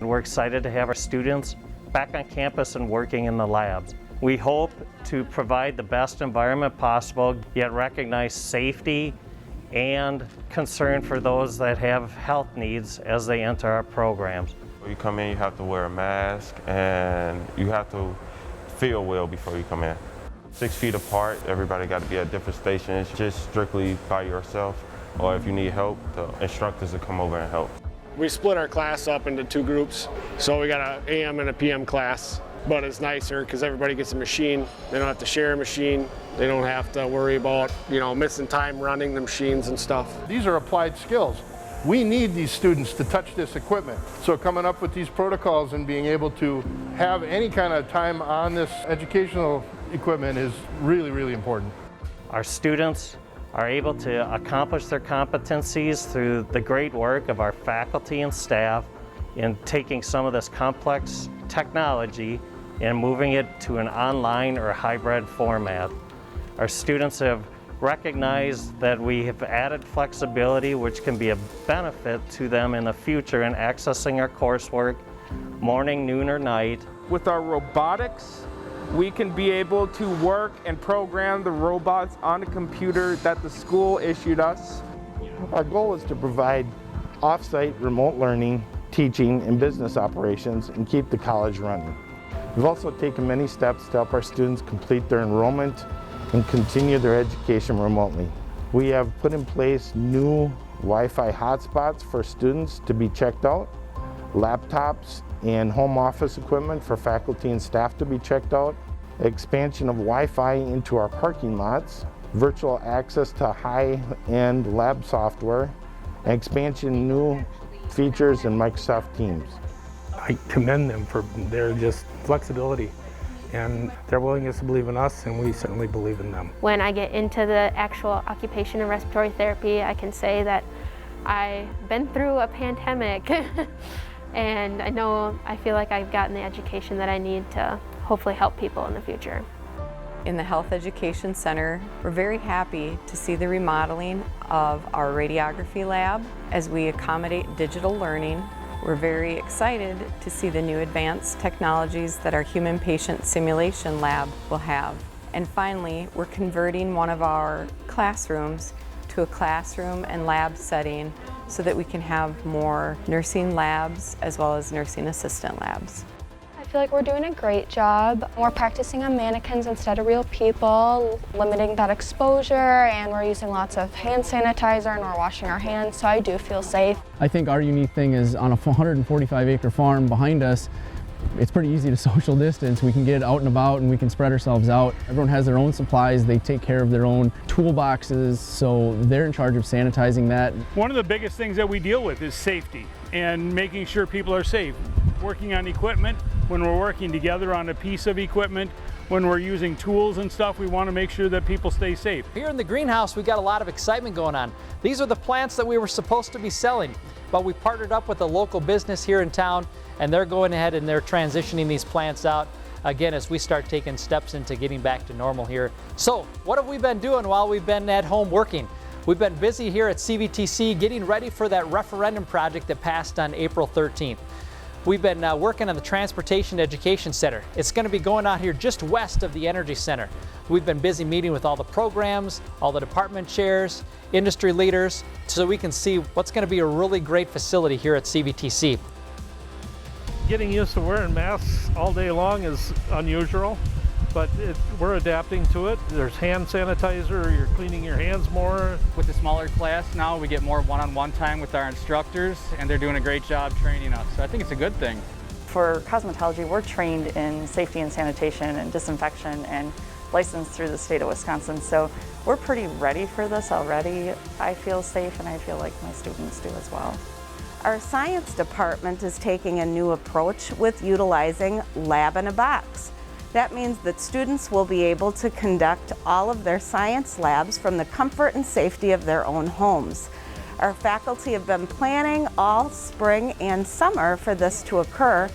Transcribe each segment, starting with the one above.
We're excited to have our students back on campus and working in the labs. We hope to provide the best environment possible, yet recognize safety and concern for those that have health needs as they enter our programs. When you come in, you have to wear a mask and you have to feel well before you come in. 6 feet apart, everybody got to be at different stations, just strictly by yourself, or if you need help, the instructors will come over and help. We split our class up into 2 groups, so we got an AM and a PM class, but it's nicer because everybody gets a machine. They don't have to share a machine. They don't have to worry about, missing time running the machines and stuff. These are applied skills. We need these students to touch this equipment. So coming up with these protocols and being able to have any kind of time on this educational equipment is really, really important. Our students are able to accomplish their competencies through the great work of our faculty and staff in taking some of this complex technology and moving it to an online or hybrid format. Our students have recognized that we have added flexibility which can be a benefit to them in the future in accessing our coursework morning, noon, or night. With our robotics, we can be able to work and program the robots on a computer that the school issued us. Our goal is to provide off-site remote learning, teaching, and business operations and keep the college running. We've also taken many steps to help our students complete their enrollment and continue their education remotely. We have put in place new Wi-Fi hotspots for students to be checked out, laptops and home office equipment for faculty and staff to be checked out, expansion of Wi-Fi into our parking lots, virtual access to high-end lab software, and expansion new features in Microsoft Teams. I commend them for their just flexibility and their willingness to believe in us, and we certainly believe in them. When I get into the actual occupation and respiratory therapy, I can say that I've been through a pandemic and I feel like I've gotten the education that I need to hopefully help people in the future. In the Health Education Center, we're very happy to see the remodeling of our radiography lab as we accommodate digital learning. We're very excited to see the new advanced technologies that our human patient simulation lab will have. And finally, we're converting one of our classrooms to a classroom and lab setting so that we can have more nursing labs as well as nursing assistant labs. I feel like we're doing a great job. We're practicing on mannequins instead of real people, limiting that exposure, and we're using lots of hand sanitizer and we're washing our hands, so I do feel safe. I think our unique thing is on a 145-acre farm behind us, it's pretty easy to social distance. We can get out and about and we can spread ourselves out. Everyone has their own supplies. They take care of their own toolboxes, so they're in charge of sanitizing that. One of the biggest things that we deal with is safety and making sure people are safe. Working on equipment, when we're working together on a piece of equipment, when we're using tools and stuff, we want to make sure that people stay safe. Here in the greenhouse, we got a lot of excitement going on. These are the plants that we were supposed to be selling, but we partnered up with a local business here in town, and they're going ahead and they're transitioning these plants out again as we start taking steps into getting back to normal here. So what have we been doing while we've been at home working? We've been busy here at CVTC getting ready for that referendum project that passed on April 13th. We've been working on the Transportation Education Center. It's going to be going out here just west of the Energy Center. We've been busy meeting with all the programs, all the department chairs, industry leaders, so we can see what's going to be a really great facility here at CVTC. Getting used to wearing masks all day long is unusual, but we're adapting to it. There's hand sanitizer, you're cleaning your hands more. With the smaller class now, we get more one-on-one time with our instructors, and they're doing a great job training us. So I think it's a good thing. For cosmetology, we're trained in safety and sanitation and disinfection and licensed through the state of Wisconsin. So we're pretty ready for this already. I feel safe and I feel like my students do as well. Our science department is taking a new approach with utilizing Lab in a Box. That means that students will be able to conduct all of their science labs from the comfort and safety of their own homes. Our faculty have been planning all spring and summer for this to occur.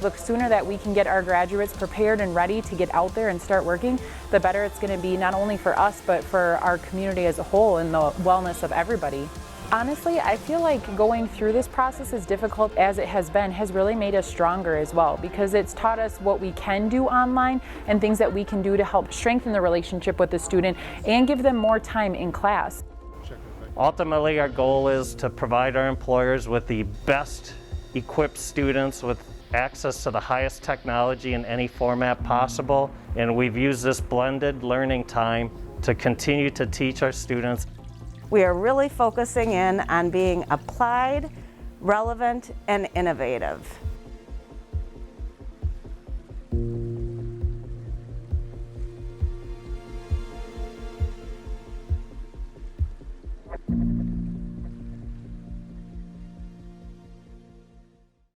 The sooner that we can get our graduates prepared and ready to get out there and start working, the better it's going to be not only for us, but for our community as a whole and the wellness of everybody. Honestly, I feel like going through this process, as difficult as it has been, has really made us stronger as well, because it's taught us what we can do online and things that we can do to help strengthen the relationship with the student and give them more time in class. Ultimately, our goal is to provide our employers with the best equipped students with access to the highest technology in any format possible, and we've used this blended learning time to continue to teach our students. We are really focusing in on being applied, relevant, and innovative.